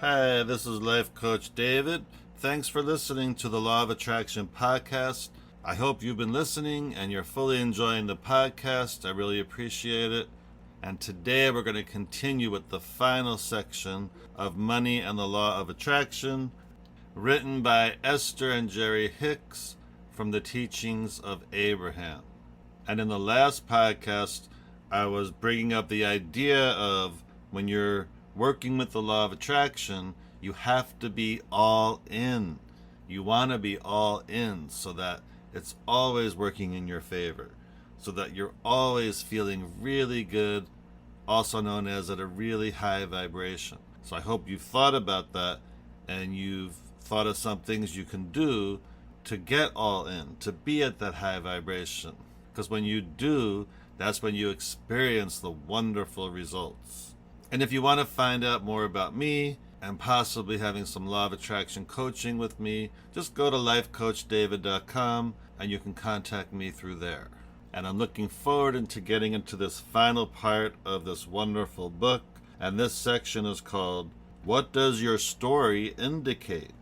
Hi, this is Life Coach David. Thanks for listening to the Law of Attraction podcast. I hope you've been listening and you're fully enjoying the podcast. I really appreciate it. And today we're going to continue with the final section of Money and the Law of Attraction, written by Esther and Jerry Hicks from the Teachings of Abraham. And in the last podcast, I was bringing up the idea of when you're working with the law of attraction, you have to be all in. You want to be all in so that it's always working in your favor, so that you're always feeling really good, also known as at a really high vibration. So I hope you've thought about that and you've thought of some things you can do to get all in, to be at that high vibration. Because when you do, that's when you experience the wonderful results. And if you want to find out more about me and possibly having some law of attraction coaching with me, just go to lifecoachdavid.com and you can contact me through there. And I'm looking forward to getting into this final part of this wonderful book. And this section is called, What Does Your Story Indicate?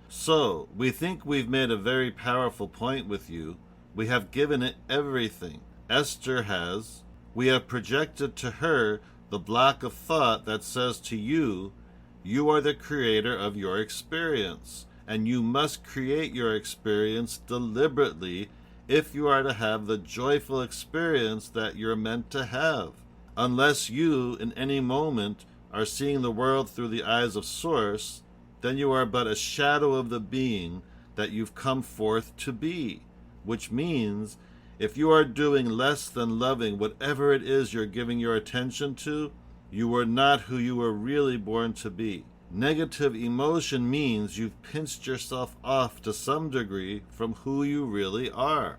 So, we think we've made a very powerful point with you. We have given it everything. Esther has. We have projected to her the block of thought that says to you, you are the creator of your experience, and you must create your experience deliberately if you are to have the joyful experience that you're meant to have. Unless you, in any moment, are seeing the world through the eyes of Source, then you are but a shadow of the being that you've come forth to be, which means if you are doing less than loving whatever it is you're giving your attention to, you are not who you were really born to be. Negative emotion means you've pinched yourself off to some degree from who you really are.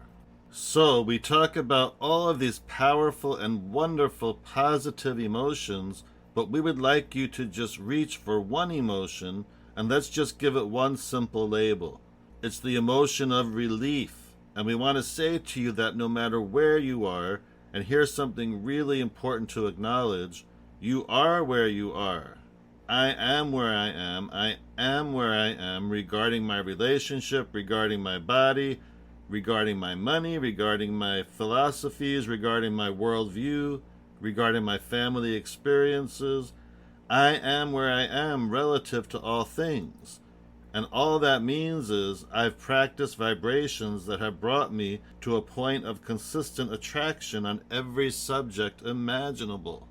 So we talk about all of these powerful and wonderful positive emotions, but we would like you to just reach for one emotion, and let's just give it one simple label. It's the emotion of relief. And we want to say to you that no matter where you are, and here's something really important to acknowledge, you are where you are. I am where I am. I am where I am regarding my relationship, regarding my body, regarding my money, regarding my philosophies, regarding my worldview, regarding my family experiences. I am where I am relative to all things. And all that means is I've practiced vibrations that have brought me to a point of consistent attraction on every subject imaginable.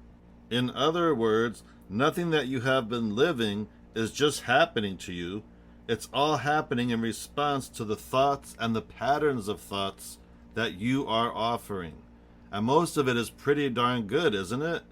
In other words, nothing that you have been living is just happening to you. It's all happening in response to the thoughts and the patterns of thoughts that you are offering. And most of it is pretty darn good, isn't it?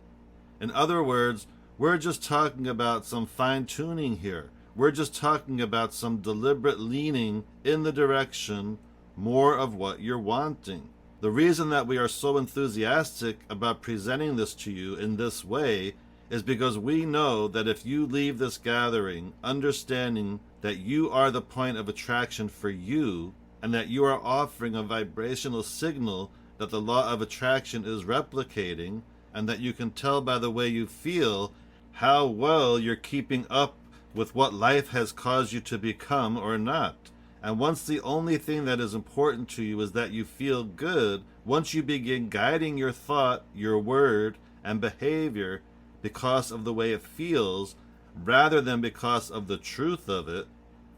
In other words, we're just talking about some fine-tuning here. We're just talking about some deliberate leaning in the direction more of what you're wanting. The reason that we are so enthusiastic about presenting this to you in this way is because we know that if you leave this gathering understanding that you are the point of attraction for you and that you are offering a vibrational signal that the law of attraction is replicating, and that you can tell by the way you feel how well you're keeping up with what life has caused you to become or not. And once the only thing that is important to you is that you feel good, once you begin guiding your thought, your word, and behavior because of the way it feels, rather than because of the truth of it,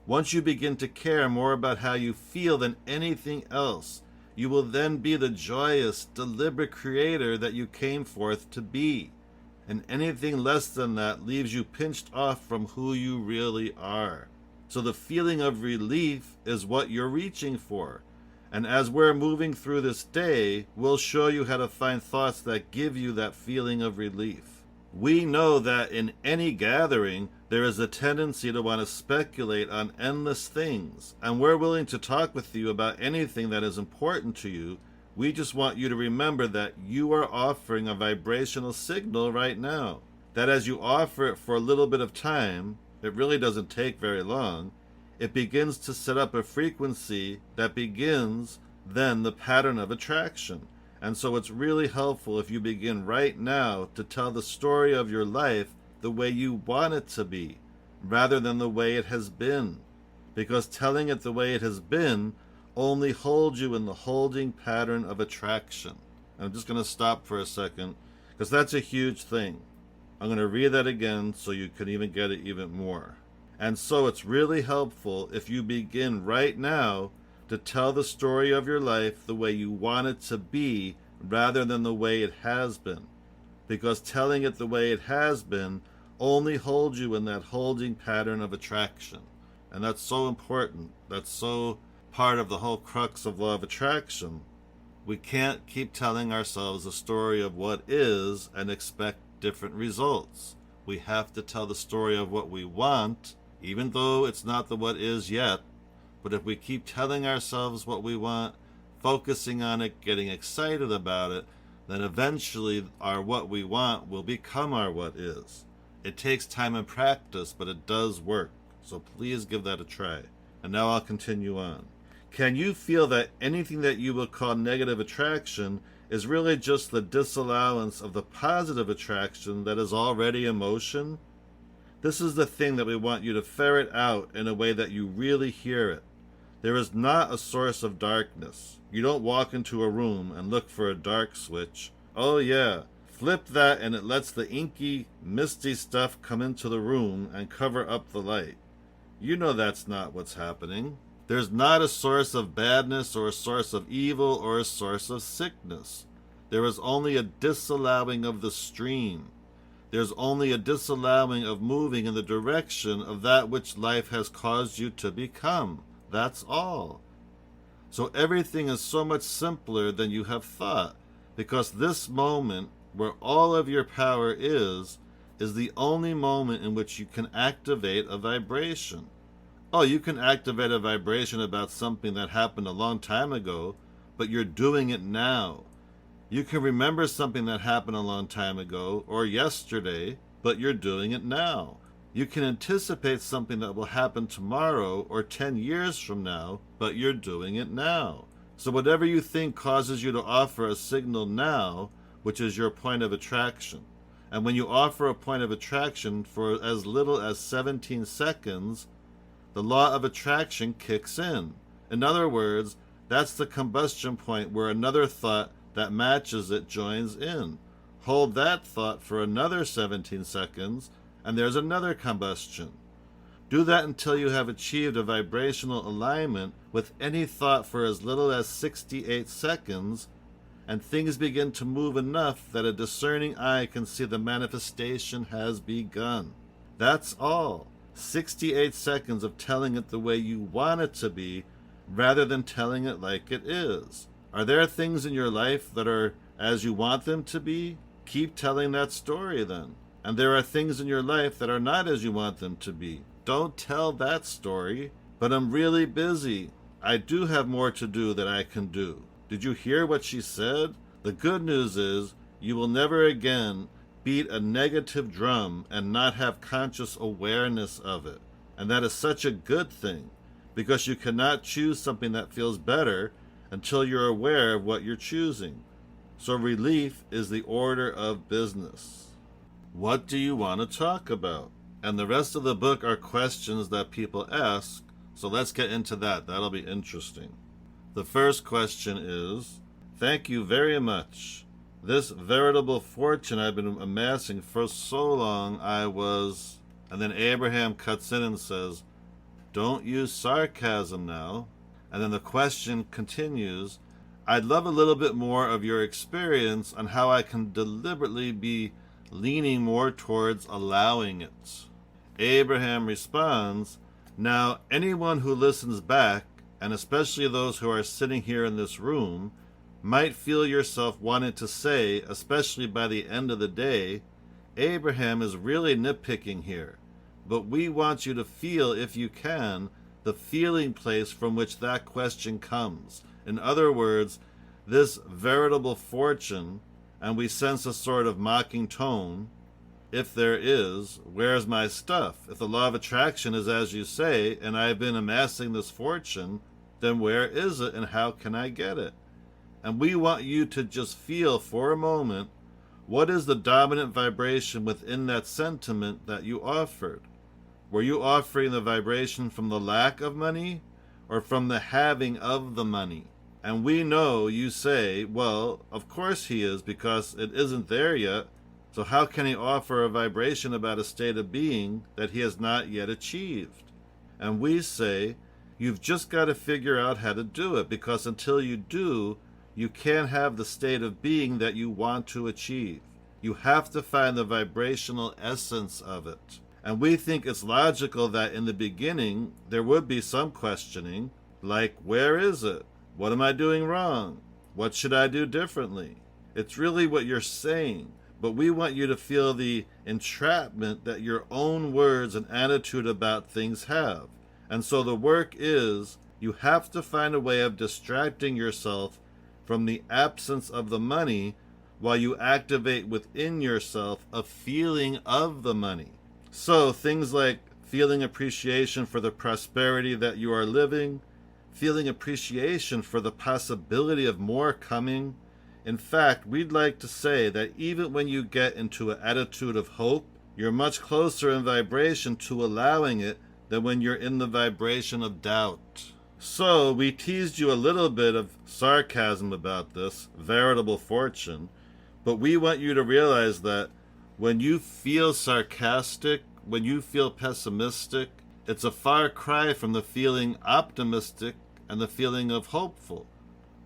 once you begin to care more about how you feel than anything else, you will then be the joyous, deliberate creator that you came forth to be. And anything less than that leaves you pinched off from who you really are. So the feeling of relief is what you're reaching for. And as we're moving through this day, we'll show you how to find thoughts that give you that feeling of relief. We know that in any gathering, there is a tendency to want to speculate on endless things. And we're willing to talk with you about anything that is important to you. We just want you to remember that you are offering a vibrational signal right now. That as you offer it for a little bit of time, it really doesn't take very long, it begins to set up a frequency that begins then the pattern of attraction. And so it's really helpful if you begin right now to tell the story of your life the way you want it to be. rather than the way it has been, because telling it the way it has been only holds you in the holding pattern of attraction. I'm just going to stop for a second, because that's a huge thing. I'm going to read that again so you can even get it even more. And so it's really helpful if you begin right now to tell the story of your life the way you want it to be rather than the way it has been. Because telling it the way it has been only holds you in that holding pattern of attraction. And that's so important. That's so part of the whole crux of law of attraction. We can't keep telling ourselves a story of what is and expect different results. We have to tell the story of what we want, even though it's not the what is yet. But if we keep telling ourselves what we want, focusing on it, getting excited about it, then eventually our what we want will become our what is. It takes time and practice, but it does work. So please give that a try. And now I'll continue on. Can you feel that anything that you would call negative attraction is really just the disallowance of the positive attraction that is already in motion? This is the thing that we want you to ferret out in a way that you really hear it. There is not a source of darkness. You don't walk into a room and look for a dark switch. Oh yeah, flip that and it lets the inky, misty stuff come into the room and cover up the light. You know that's not what's happening. There's not a source of badness or a source of evil or a source of sickness. There is only a disallowing of the stream. There's only a disallowing of moving in the direction of that which life has caused you to become. That's all. So everything is so much simpler than you have thought, because this moment, where all of your power is the only moment in which you can activate a vibration. Oh, you can activate a vibration about something that happened a long time ago, but you're doing it now. You can remember something that happened a long time ago or yesterday, but you're doing it now. You can anticipate something that will happen tomorrow or 10 years from now, but you're doing it now. So whatever you think causes you to offer a signal now, which is your point of attraction. And when you offer a point of attraction for as little as 17 seconds, the law of attraction kicks in. In other words, that's the combustion point where another thought that matches it joins in. Hold that thought for another 17 seconds, and there's another combustion. Do that until you have achieved a vibrational alignment with any thought for as little as 68 seconds, and things begin to move enough that a discerning eye can see the manifestation has begun. That's all. 68 seconds of telling it the way you want it to be, rather than telling it like it is. Are there things in your life that are as you want them to be? Keep telling that story then. And there are things in your life that are not as you want them to be. Don't tell that story. But I'm really busy. I do have more to do than I can do. Did you hear what she said? The good news is you will never again beat a negative drum and not have conscious awareness of it. And that is such a good thing, because you cannot choose something that feels better until you're aware of what you're choosing. So relief is the order of business. What do you want to talk about? And the rest of the book are questions that people ask, so let's get into that. That'll be interesting. The first question is, thank you very much. This veritable fortune I've been amassing for so long I was... And then Abraham cuts in and says, don't use sarcasm now. And then the question continues, I'd love a little bit more of your experience on how I can deliberately be leaning more towards allowing it. Abraham responds, now anyone who listens back, and especially those who are sitting here in this room, might feel yourself wanting to say, especially by the end of the day, Abraham is really nitpicking here. But we want you to feel, if you can, the feeling place from which that question comes. In other words, this veritable fortune, and we sense a sort of mocking tone, if there is, where's my stuff? If the law of attraction is as you say, and I've been amassing this fortune, then where is it and how can I get it? And we want you to just feel for a moment, what is the dominant vibration within that sentiment that you offered? Were you offering the vibration from the lack of money or from the having of the money? And we know you say, well, of course he is, because it isn't there yet. So how can he offer a vibration about a state of being that he has not yet achieved? And we say, you've just got to figure out how to do it, because until you do, you can't have the state of being that you want to achieve. You have to find the vibrational essence of it. And we think it's logical that in the beginning there would be some questioning, like, where is it? What am I doing wrong? What should I do differently? It's really what you're saying, but we want you to feel the entrapment that your own words and attitude about things have. And so the work is, you have to find a way of distracting yourself from the absence of the money while you activate within yourself a feeling of the money. So things like feeling appreciation for the prosperity that you are living, feeling appreciation for the possibility of more coming. In fact, we'd like to say that even when you get into an attitude of hope, you're much closer in vibration to allowing it than when you're in the vibration of doubt. So we teased you a little bit of sarcasm about this veritable fortune, but we want you to realize that when you feel sarcastic, when you feel pessimistic, it's a far cry from the feeling optimistic and the feeling of hopeful.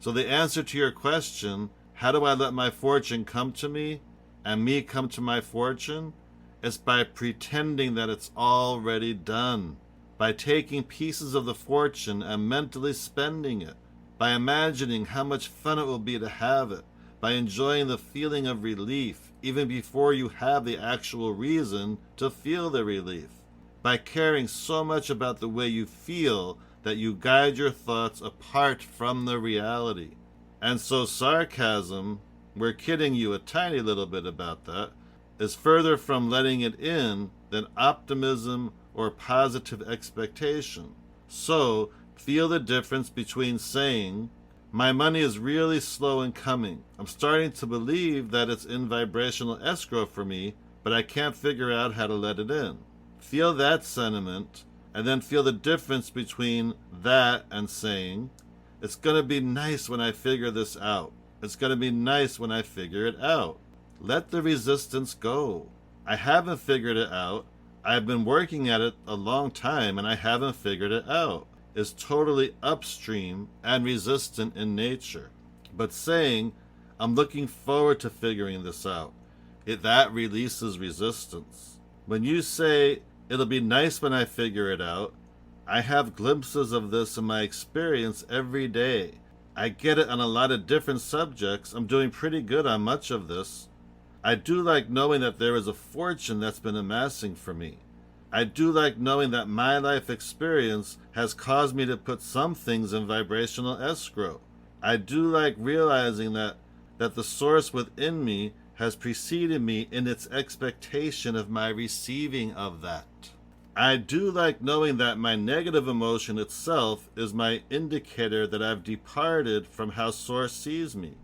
So the answer to your question, how do I let my fortune come to me and me come to my fortune? It's by pretending that it's already done, by taking pieces of the fortune and mentally spending it, by imagining how much fun it will be to have it, by enjoying the feeling of relief even before you have the actual reason to feel the relief, by caring so much about the way you feel that you guide your thoughts apart from the reality. And so sarcasm, we're kidding you a tiny little bit about that, is further from letting it in than optimism or positive expectation. So feel the difference between saying, my money is really slow in coming. I'm starting to believe that it's in vibrational escrow for me, but I can't figure out how to let it in. Feel that sentiment, and then feel the difference between that and saying, it's going to be nice when I figure this out. It's going to be nice when I figure it out. Let the resistance go. I haven't figured it out. I've been working at it a long time and I haven't figured it out. Is totally upstream and resistant in nature. But saying, I'm looking forward to figuring this out, that releases resistance. When you say, it'll be nice when I figure it out, I have glimpses of this in my experience every day. I get it on a lot of different subjects. I'm doing pretty good on much of this. I do like knowing that there is a fortune that's been amassing for me. I do like knowing that my life experience has caused me to put some things in vibrational escrow. I do like realizing that the source within me has preceded me in its expectation of my receiving of that. I do like knowing that my negative emotion itself is my indicator that I've departed from how Source sees me.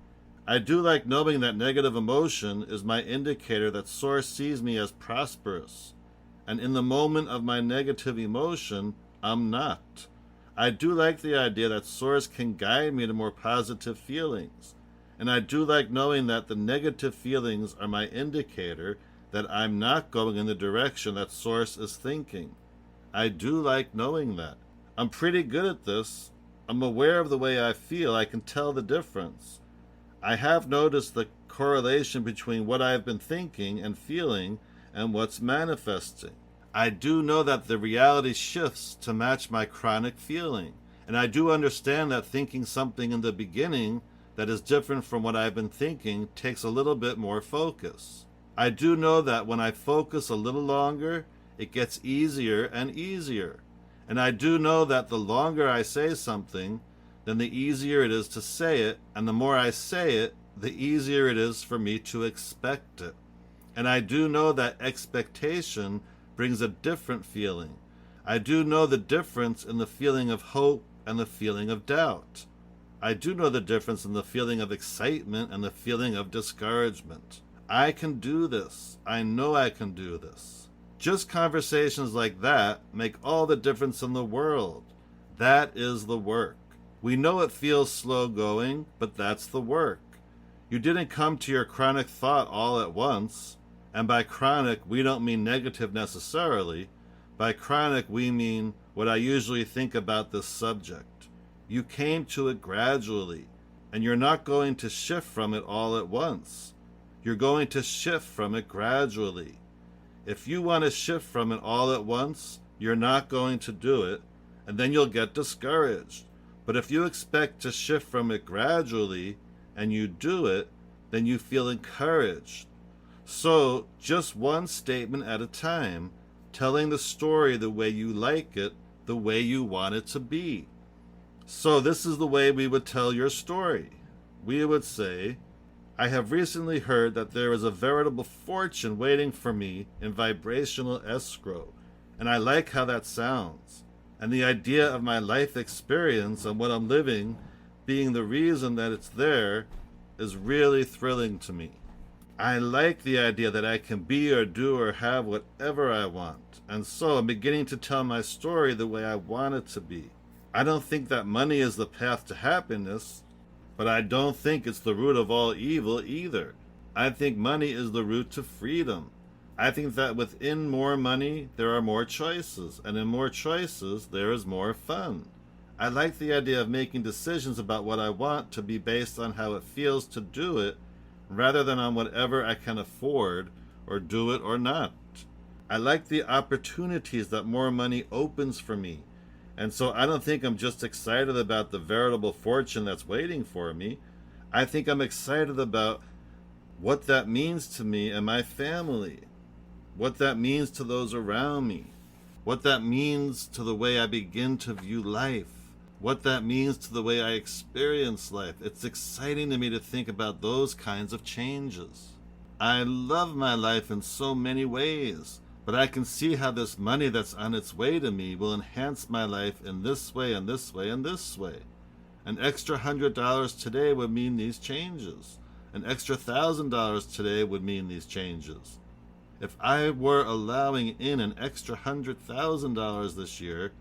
I do like knowing that negative emotion is my indicator that Source sees me as prosperous. And in the moment of my negative emotion, I'm not. I do like the idea that Source can guide me to more positive feelings. And I do like knowing that the negative feelings are my indicator that I'm not going in the direction that Source is thinking. I do like knowing that. I'm pretty good at this. I'm aware of the way I feel. I can tell the difference. I have noticed the correlation between what I've been thinking and feeling and what's manifesting. I do know that the reality shifts to match my chronic feeling. And I do understand that thinking something in the beginning that is different from what I've been thinking takes a little bit more focus. I do know that when I focus a little longer, it gets easier and easier. And I do know that the longer I say something, then the easier it is to say it, and the more I say it, the easier it is for me to expect it. And I do know that expectation brings a different feeling. I do know the difference in the feeling of hope and the feeling of doubt. I do know the difference in the feeling of excitement and the feeling of discouragement. I can do this. I know I can do this. Just conversations like that make all the difference in the world. That is the work. We know it feels slow going, but that's the work. You didn't come to your chronic thought all at once. And by chronic, we don't mean negative necessarily. By chronic, we mean what I usually think about this subject. You came to it gradually, and you're not going to shift from it all at once. You're going to shift from it gradually. If you want to shift from it all at once, you're not going to do it, and then you'll get discouraged. But if you expect to shift from it gradually, and you do it, then you feel encouraged. So, just one statement at a time, telling the story the way you like it, the way you want it to be. So this is the way we would tell your story. We would say, I have recently heard that there is a veritable fortune waiting for me in vibrational escrow, and I like how that sounds. And the idea of my life experience and what I'm living being the reason that it's there is really thrilling to me. I like the idea that I can be or do or have whatever I want, and so I'm beginning to tell my story the way I want it to be. I don't think that money is the path to happiness, but I don't think it's the root of all evil either. I think money is the root to freedom. I think that within more money, there are more choices, and in more choices, there is more fun. I like the idea of making decisions about what I want to be based on how it feels to do it, rather than on whatever I can afford, or do it or not. I like the opportunities that more money opens for me, and so I don't think I'm just excited about the veritable fortune that's waiting for me. I think I'm excited about what that means to me and my family, what that means to those around me, what that means to the way I begin to view life, what that means to the way I experience life. It's exciting to me to think about those kinds of changes. I love my life in so many ways, but I can see how this money that's on its way to me will enhance my life in this way and this way and this way. An extra $100 today would mean these changes. An extra $1,000 today would mean these changes. If I were allowing in an extra $100,000 this year,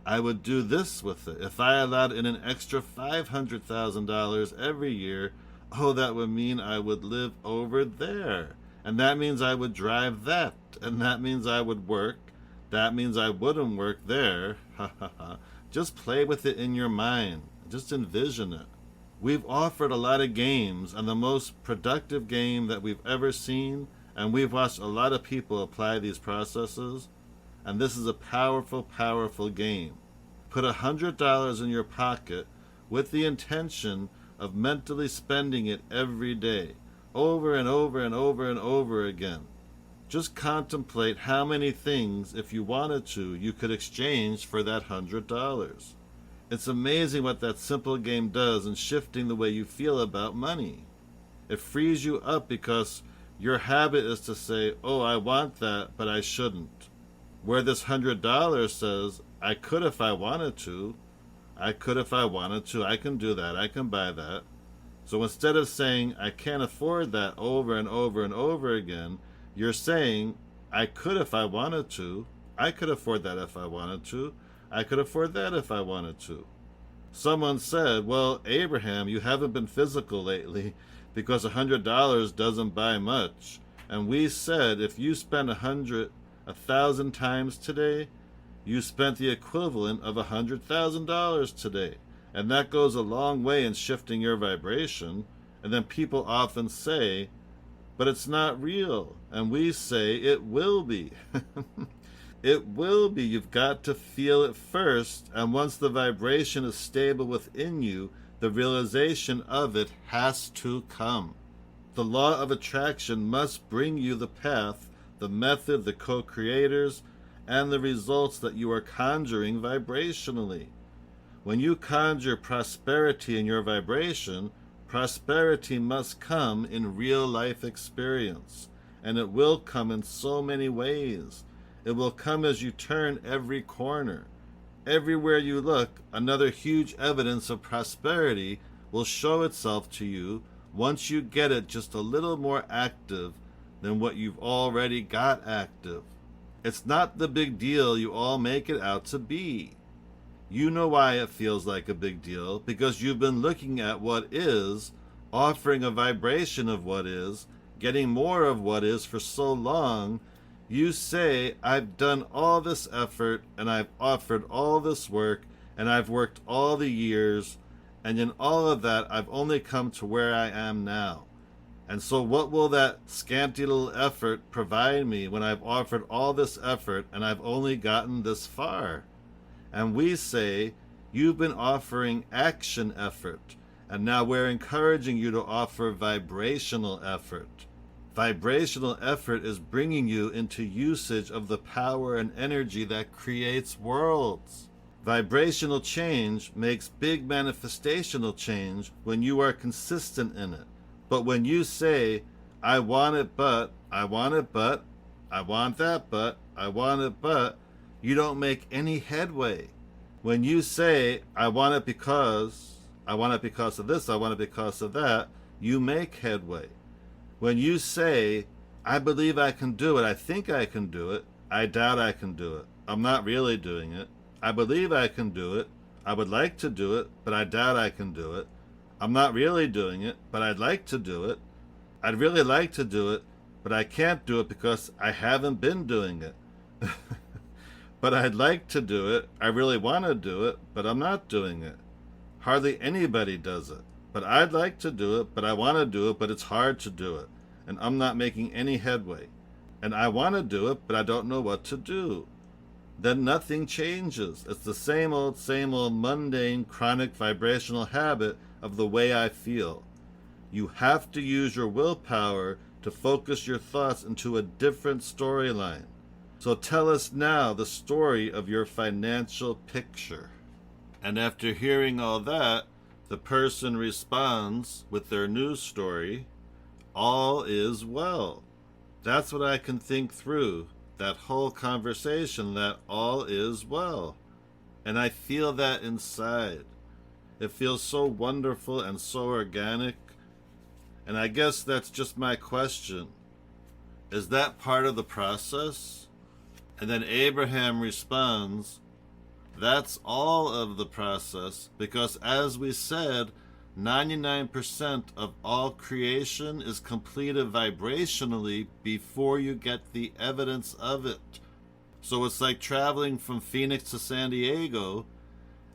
I would do this with it. If I allowed in an extra $500,000 every year, that would mean I would live over there. And that means I would drive that. And that means I would work. That means I wouldn't work there. Just play with it in your mind. Just envision it. We've offered a lot of games, and the most productive game that we've ever seen, and we've watched a lot of people apply these processes, and this is a powerful, powerful game. Put $100 in your pocket with the intention of mentally spending it every day, over and over and over and over again. Just contemplate how many things, if you wanted to, you could exchange for that $100. It's amazing what that simple game does in shifting the way you feel about money. It frees you up because your habit is to say, I want that, but I shouldn't. Where this $100 says, I could if I wanted to. I could if I wanted to. I can do that. I can buy that. So instead of saying, I can't afford that over and over and over again, you're saying, I could if I wanted to. I could afford that if I wanted to. I could afford that if I wanted to. Someone said, well, Abraham, you haven't been physical lately because $100 doesn't buy much. And we said, if you spend 1,000 times today, you spent the equivalent of $100,000 today. And that goes a long way in shifting your vibration. And then people often say, but it's not real. And we say, it will be. It will be. You've got to feel it first. And once the vibration is stable within you, the realization of it has to come. The law of attraction must bring you the path, the method, the co-creators, and the results that you are conjuring vibrationally. When you conjure prosperity in your vibration, prosperity must come in real life experience. And it will come in so many ways. It will come as you turn every corner. Everywhere you look, another huge evidence of prosperity will show itself to you once you get it just a little more active than what you've already got active. It's not the big deal you all make it out to be. You know why it feels like a big deal, because you've been looking at what is, offering a vibration of what is, getting more of what is for so long. You say, I've done all this effort, and I've offered all this work, and I've worked all the years, and in all of that, I've only come to where I am now. And so what will that scanty little effort provide me when I've offered all this effort and I've only gotten this far? And we say, you've been offering action effort, and now we're encouraging you to offer vibrational effort. Vibrational effort is bringing you into usage of the power and energy that creates worlds. Vibrational change makes big manifestational change when you are consistent in it. But when you say, I want it, but, I want it, but, I want that, but, I want it, but, you don't make any headway. When you say, I want it because of this, I want it because of that, you make headway. When you say, I believe I can do it, I think I can do it, I doubt I can do it, I'm not really doing it, I believe I can do it, I would like to do it, but I doubt I can do it, I'm not really doing it, but I'd like to do it, I'd really like to do it, but I can't do it because I haven't been doing it. But I'd like to do it, I really want to do it, but I'm not doing it. Hardly anybody does it. But I'd like to do it, but I want to do it, but it's hard to do it. And I'm not making any headway. And I want to do it, but I don't know what to do. Then nothing changes. It's the same old mundane, chronic vibrational habit of the way I feel. You have to use your willpower to focus your thoughts into a different storyline. So tell us now the story of your financial picture. And after hearing all that, the person responds with their news story, all is well. That's what I can think through, that whole conversation, that all is well. And I feel that inside. It feels so wonderful and so organic. And I guess that's just my question. Is that part of the process? And then Abraham responds, that's all of the process, because as we said, 99% of all creation is completed vibrationally before you get the evidence of it. So it's like traveling from Phoenix to San Diego,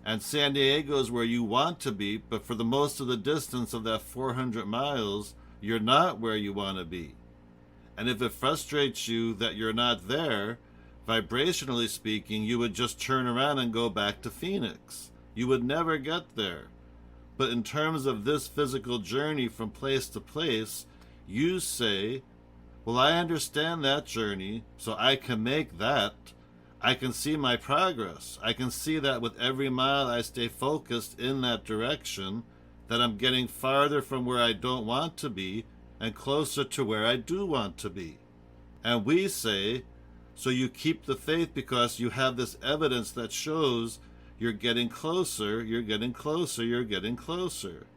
and San Diego is where you want to be, but for the most of the distance of that 400 miles, you're not where you want to be. And if it frustrates you that you're not there, vibrationally speaking, you would just turn around and go back to Phoenix. You would never get there. But in terms of this physical journey from place to place, you say, well, I understand that journey, so I can make that. I can see my progress. I can see that with every mile I stay focused in that direction, that I'm getting farther from where I don't want to be and closer to where I do want to be. And we say, so you keep the faith because you have this evidence that shows you're getting closer, you're getting closer, you're getting closer.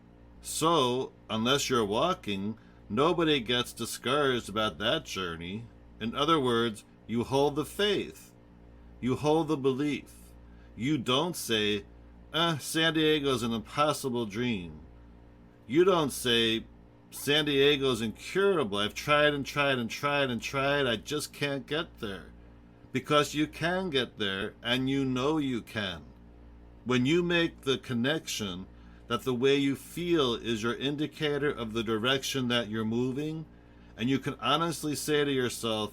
So, unless you're walking, nobody gets discouraged about that journey. In other words, you hold the faith. You hold the belief. You don't say, San Diego's an impossible dream. You don't say, San Diego's incurable. I've tried and tried and tried and tried. I just can't get there. Because you can get there, and you know you can. When you make the connection that the way you feel is your indicator of the direction that you're moving, and you can honestly say to yourself,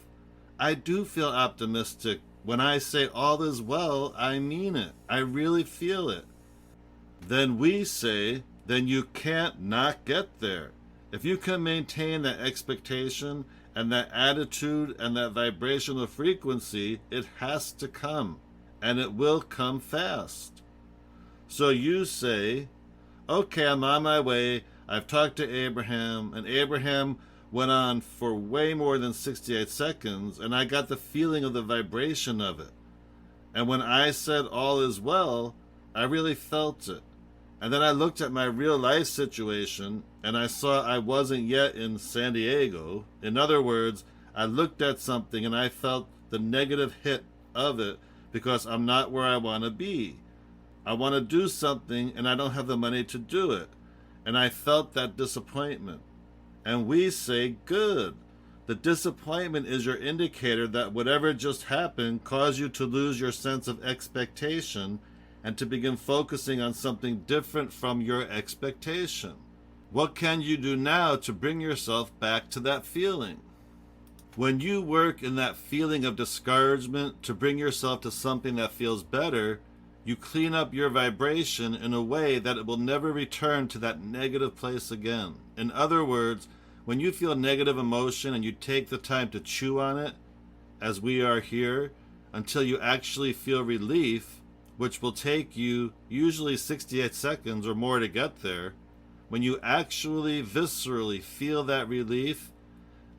I do feel optimistic. When I say all is well, I mean it. I really feel it. Then we say, then you can't not get there. If you can maintain that expectation and that attitude and that vibrational frequency, it has to come, and it will come fast. So you say, okay, I'm on my way. I've talked to Abraham, and Abraham went on for way more than 68 seconds, and I got the feeling of the vibration of it. And when I said all is well, I really felt it. And then I looked at my real life situation, and I saw I wasn't yet in San Diego. In other words, I looked at something and I felt the negative hit of it because I'm not where I want to be. I want to do something and I don't have the money to do it. And I felt that disappointment. And we say, good. The disappointment is your indicator that whatever just happened caused you to lose your sense of expectation and to begin focusing on something different from your expectation. What can you do now to bring yourself back to that feeling? When you work in that feeling of discouragement to bring yourself to something that feels better, you clean up your vibration in a way that it will never return to that negative place again. In other words, when you feel negative emotion and you take the time to chew on it, as we are here, until you actually feel relief, which will take you usually 68 seconds or more to get there, when you actually viscerally feel that relief,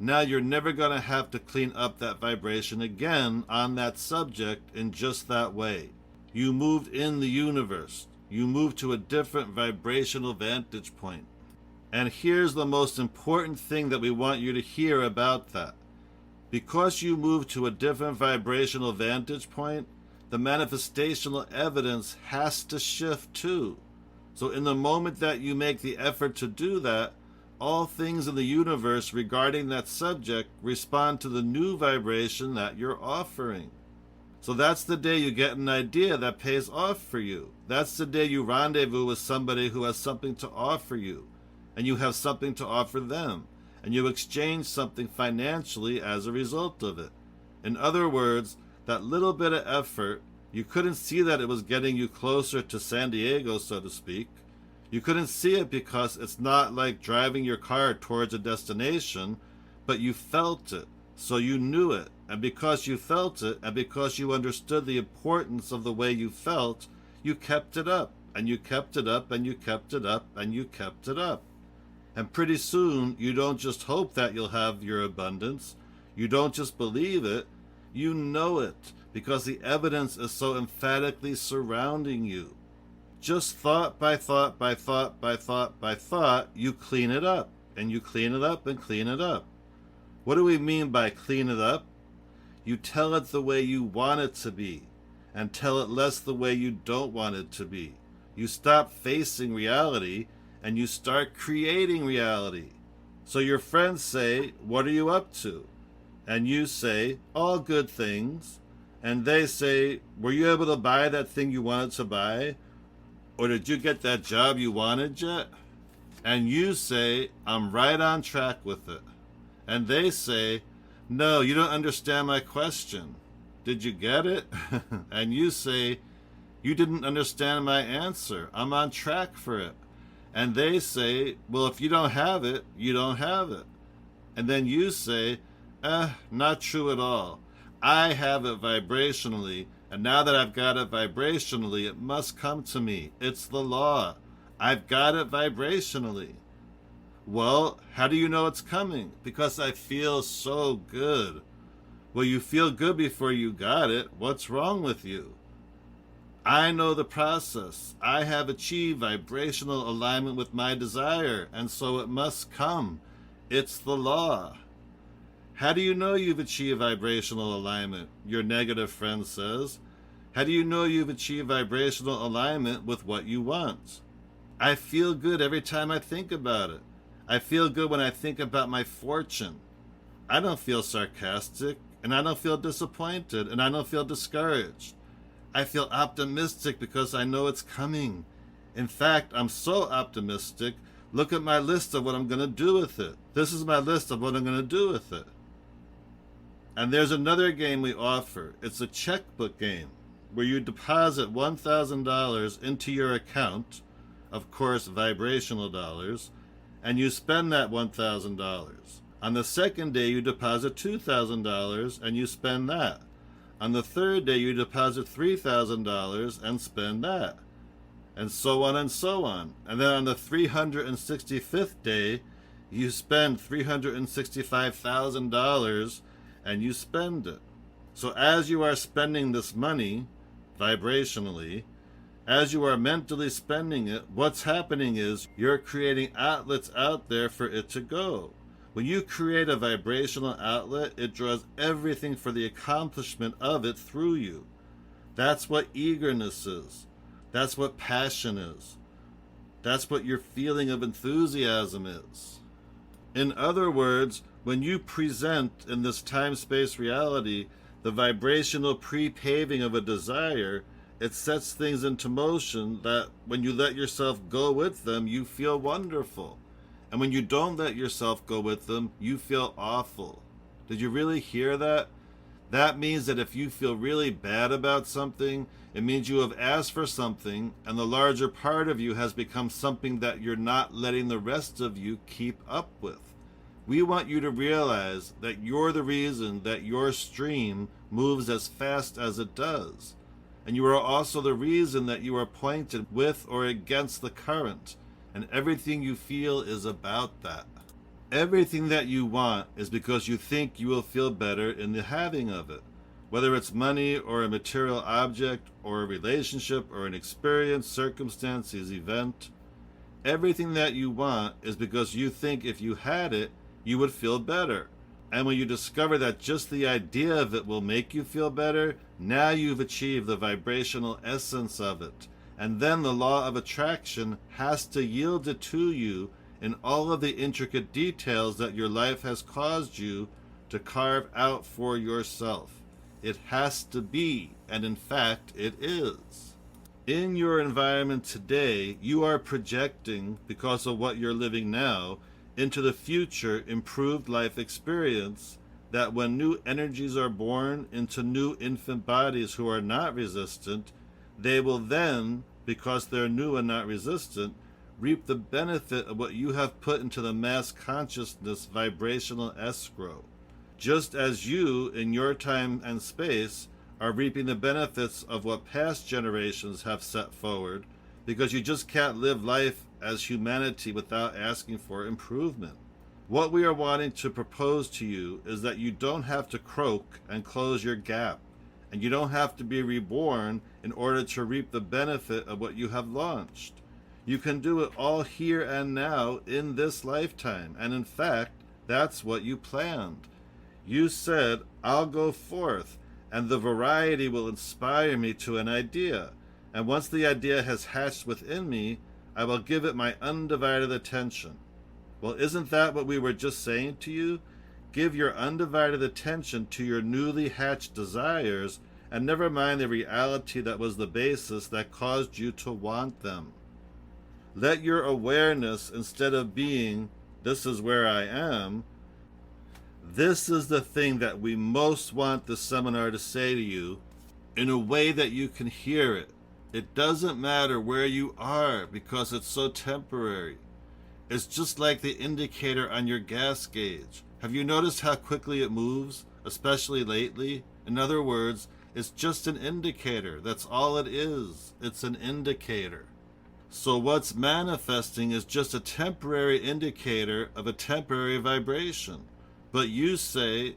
now you're never going to have to clean up that vibration again on that subject in just that way. You moved in the universe. You moved to a different vibrational vantage point. And here's the most important thing that we want you to hear about that. Because you moved to a different vibrational vantage point, the manifestational evidence has to shift too. So in the moment that you make the effort to do that, all things in the universe regarding that subject respond to the new vibration that you're offering. So that's the day you get an idea that pays off for you. That's the day you rendezvous with somebody who has something to offer you, and you have something to offer them, and you exchange something financially as a result of it. In other words, that little bit of effort, you couldn't see that it was getting you closer to San Diego, so to speak. You couldn't see it because it's not like driving your car towards a destination, but you felt it, so you knew it. And because you felt it, and because you understood the importance of the way you felt, you kept it up, and you kept it up, and you kept it up, and you kept it up. And pretty soon, you don't just hope that you'll have your abundance. You don't just believe it, you know it, because the evidence is so emphatically surrounding you. Just thought by thought by thought by thought by thought, you clean it up, and you clean it up and clean it up. What do we mean by clean it up? You tell it the way you want it to be, and tell it less the way you don't want it to be. You stop facing reality, and you start creating reality. So your friends say, what are you up to? And you say, all good things. And they say, were you able to buy that thing you wanted to buy? Or did you get that job you wanted yet? And you say, I'm right on track with it. And they say, no, you don't understand my question. Did you get it? And you say, you didn't understand my answer. I'm on track for it. And they say, well, if you don't have it, you don't have it. And then you say, not true at all. I have it vibrationally, and now that I've got it vibrationally, it must come to me. It's the law. I've got it vibrationally. Well, how do you know it's coming? Because I feel so good. Well, you feel good before you got it. What's wrong with you? I know the process. I have achieved vibrational alignment with my desire, and so it must come. It's the law. How do you know you've achieved vibrational alignment? Your negative friend says. How do you know you've achieved vibrational alignment with what you want? I feel good every time I think about it. I feel good when I think about my fortune. I don't feel sarcastic, and I don't feel disappointed, and I don't feel discouraged. I feel optimistic because I know it's coming. In fact, I'm so optimistic. Look at my list of what I'm going to do with it. This is my list of what I'm going to do with it. And there's another game we offer. It's a checkbook game where you deposit $1,000 into your account, of course, vibrational dollars, and you spend that $1,000. On the second day, you deposit $2,000 and you spend that. On the third day, you deposit $3,000 and spend that. And so on and so on. And then on the 365th day, you spend $365,000 and you spend it. So as you are spending this money, vibrationally, as you are mentally spending it, what's happening is you're creating outlets out there for it to go, When you create a vibrational outlet, it draws everything for the accomplishment of it through you. That's what eagerness is. That's what passion is. That's what your feeling of enthusiasm is. In other words, when you present in this time-space reality the vibrational pre-paving of a desire, it sets things into motion that when you let yourself go with them, you feel wonderful. And when you don't let yourself go with them, you feel awful. Did you really hear that? That means that if you feel really bad about something, it means you have asked for something, and the larger part of you has become something that you're not letting the rest of you keep up with. We want you to realize that you're the reason that your stream moves as fast as it does. And you are also the reason that you are pointed with or against the current, and everything you feel is about that. Everything that you want is because you think you will feel better in the having of it, whether it's money or a material object or a relationship or an experience, circumstances, event. Everything that you want is because you think if you had it, you would feel better. And when you discover that just the idea of it will make you feel better, now you've achieved the vibrational essence of it. And then the law of attraction has to yield it to you in all of the intricate details that your life has caused you to carve out for yourself. It has to be, and in fact, it is. In your environment today, you are projecting, because of what you're living now, into the future improved life experience that when new energies are born into new infant bodies who are not resistant, they will then, because they're new and not resistant, reap the benefit of what you have put into the mass consciousness vibrational escrow. Just as you, in your time and space, are reaping the benefits of what past generations have set forward, because you just can't live life as humanity without asking for improvement. What we are wanting to propose to you is that you don't have to croak and close your gap, and you don't have to be reborn in order to reap the benefit of what you have launched. You can do it all here and now in this lifetime, and in fact, that's what you planned. You said, I'll go forth, and the variety will inspire me to an idea, and once the idea has hatched within me, I will give it my undivided attention. Well, isn't that what we were just saying to you? Give your undivided attention to your newly hatched desires, and never mind the reality that was the basis that caused you to want them. Let your awareness, instead of being, this is where I am, this is the thing that we most want the seminar to say to you, in a way that you can hear it. It doesn't matter where you are because it's so temporary. It's just like the indicator on your gas gauge. Have you noticed how quickly it moves, especially lately? In other words, it's just an indicator. That's all it is. It's an indicator. So what's manifesting is just a temporary indicator of a temporary vibration. But you say,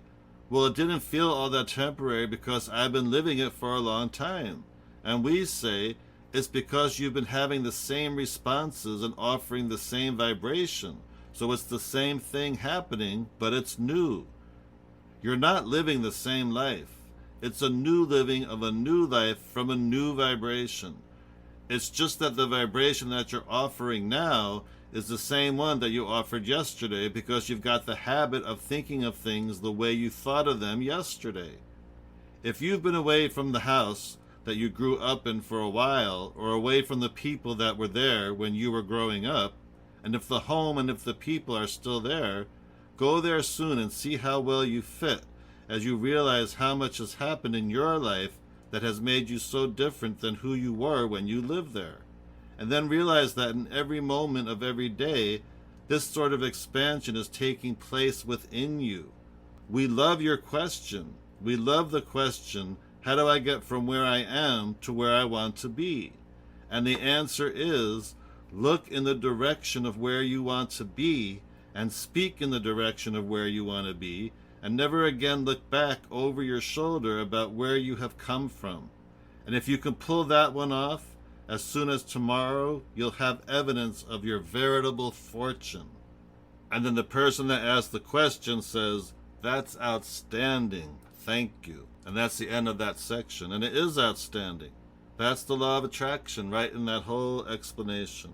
well, it didn't feel all that temporary because I've been living it for a long time. And we say, it's because you've been having the same responses and offering the same vibration. So it's the same thing happening, but it's new. You're not living the same life. It's a new living of a new life from a new vibration. It's just that the vibration that you're offering now is the same one that you offered yesterday because you've got the habit of thinking of things the way you thought of them yesterday. If you've been away from the house that you grew up in for a while, or away from the people that were there when you were growing up, and if the home and if the people are still there, go there soon and see how well you fit as you realize how much has happened in your life that has made you so different than who you were when you lived there. And then realize that in every moment of every day, this sort of expansion is taking place within you. We love your question. We love the question, how do I get from where I am to where I want to be? And the answer is, look in the direction of where you want to be and speak in the direction of where you want to be, and never again look back over your shoulder about where you have come from. And if you can pull that one off, as soon as tomorrow, you'll have evidence of your veritable fortune. And then the person that asked the question says, "That's outstanding. Thank you." And that's the end of that section. And it is outstanding. That's the law of attraction right in that whole explanation.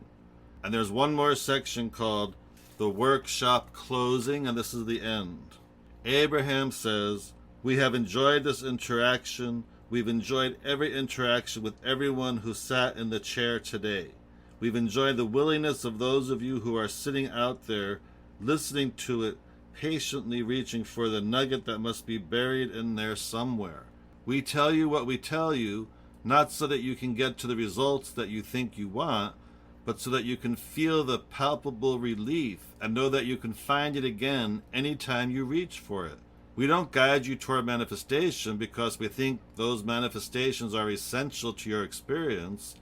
And there's one more section called the workshop closing, and this is the end. Abraham says, "We have enjoyed this interaction. We've enjoyed every interaction with everyone who sat in the chair today. We've enjoyed the willingness of those of you who are sitting out there, listening to it, patiently reaching for the nugget that must be buried in there somewhere. We tell you what we tell you, not so that you can get to the results that you think you want, but so that you can feel the palpable relief and know that you can find it again anytime you reach for it. We don't guide you toward manifestation because we think those manifestations are essential to your experience.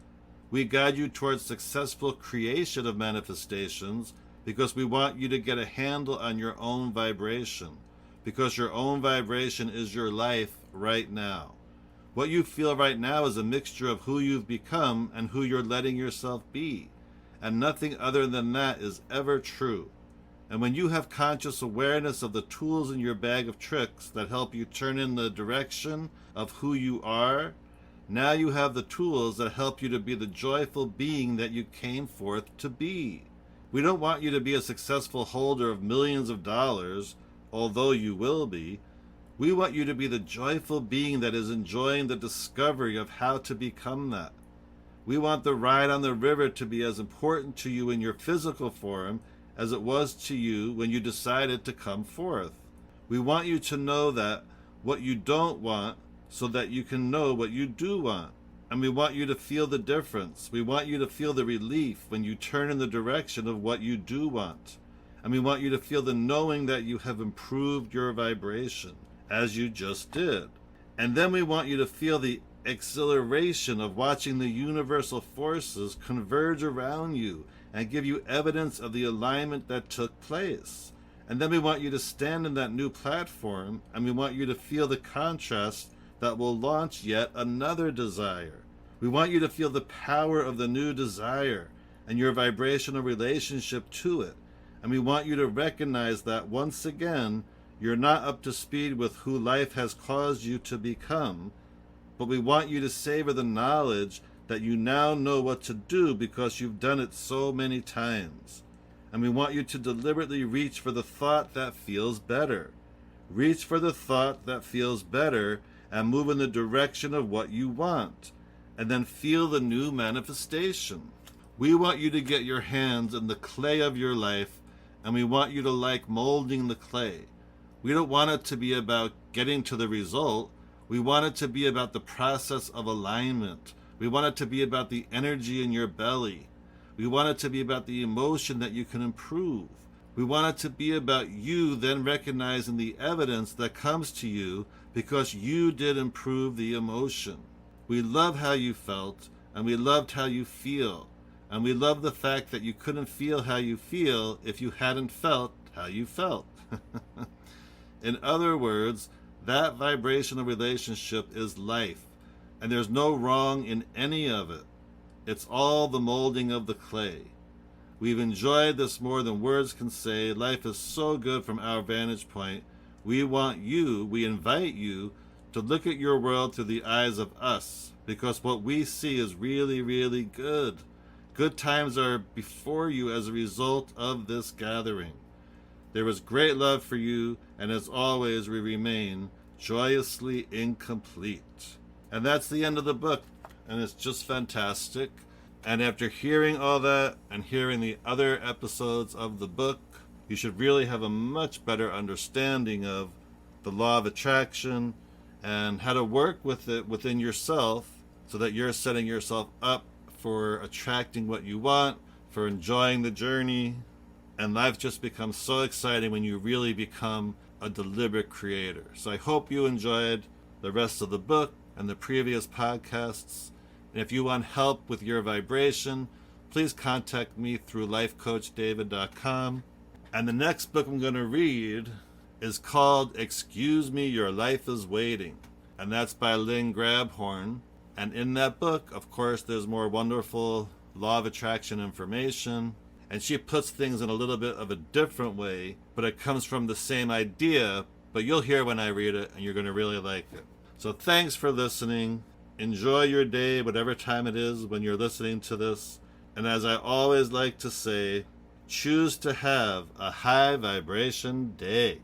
We guide you towards successful creation of manifestations because we want you to get a handle on your own vibration, because your own vibration is your life right now. What you feel right now is a mixture of who you've become and who you're letting yourself be, and nothing other than that is ever true. And when you have conscious awareness of the tools in your bag of tricks that help you turn in the direction of who you are, now you have the tools that help you to be the joyful being that you came forth to be. We don't want you to be a successful holder of millions of dollars, although you will be. We want you to be the joyful being that is enjoying the discovery of how to become that. We want the ride on the river to be as important to you in your physical form as it was to you when you decided to come forth. We want you to know that what you don't want so that you can know what you do want. And we want you to feel the difference. We want you to feel the relief when you turn in the direction of what you do want. And we want you to feel the knowing that you have improved your vibration, as you just did. And then we want you to feel the exhilaration of watching the universal forces converge around you and give you evidence of the alignment that took place. And then we want you to stand in that new platform, and we want you to feel the contrast that will launch yet another desire. We want you to feel the power of the new desire and your vibrational relationship to it. And we want you to recognize that once again, you're not up to speed with who life has caused you to become, but we want you to savor the knowledge that you now know what to do because you've done it so many times. And we want you to deliberately reach for the thought that feels better. Reach for the thought that feels better and move in the direction of what you want, and then feel the new manifestation. We want you to get your hands in the clay of your life, and we want you to like molding the clay. We don't want it to be about getting to the result. We want it to be about the process of alignment. We want it to be about the energy in your belly. We want it to be about the emotion that you can improve. We want it to be about you then recognizing the evidence that comes to you because you did improve the emotion. We love how you felt, and we loved how you feel. And we love the fact that you couldn't feel how you feel if you hadn't felt how you felt. In other words, that vibrational relationship is life, and there's no wrong in any of it. It's all the molding of the clay. We've enjoyed this more than words can say. Life is so good from our vantage point. We invite you to look at your world through the eyes of us, because what we see is really, really good. Good times are before you as a result of this gathering. There is great love for you, and as always, we remain joyously incomplete. And that's the end of the book, and it's just fantastic. And after hearing all that and hearing the other episodes of the book, you should really have a much better understanding of the law of attraction and how to work with it within yourself so that you're setting yourself up for attracting what you want, for enjoying the journey. And life just becomes so exciting when you really become a deliberate creator. So I hope you enjoyed the rest of the book and the previous podcasts. And if you want help with your vibration, please contact me through lifecoachdavid.com. And the next book I'm going to read is called Excuse Me, Your Life is Waiting. And that's by Lynn Grabhorn. And in that book, of course, there's more wonderful law of attraction information. and she puts things in a little bit of a different way, but it comes from the same idea, but you'll hear when I read it, and you're going to really like it. So thanks for listening. Enjoy your day, whatever time it is when you're listening to this. And as I always like to say, choose to have a high vibration day.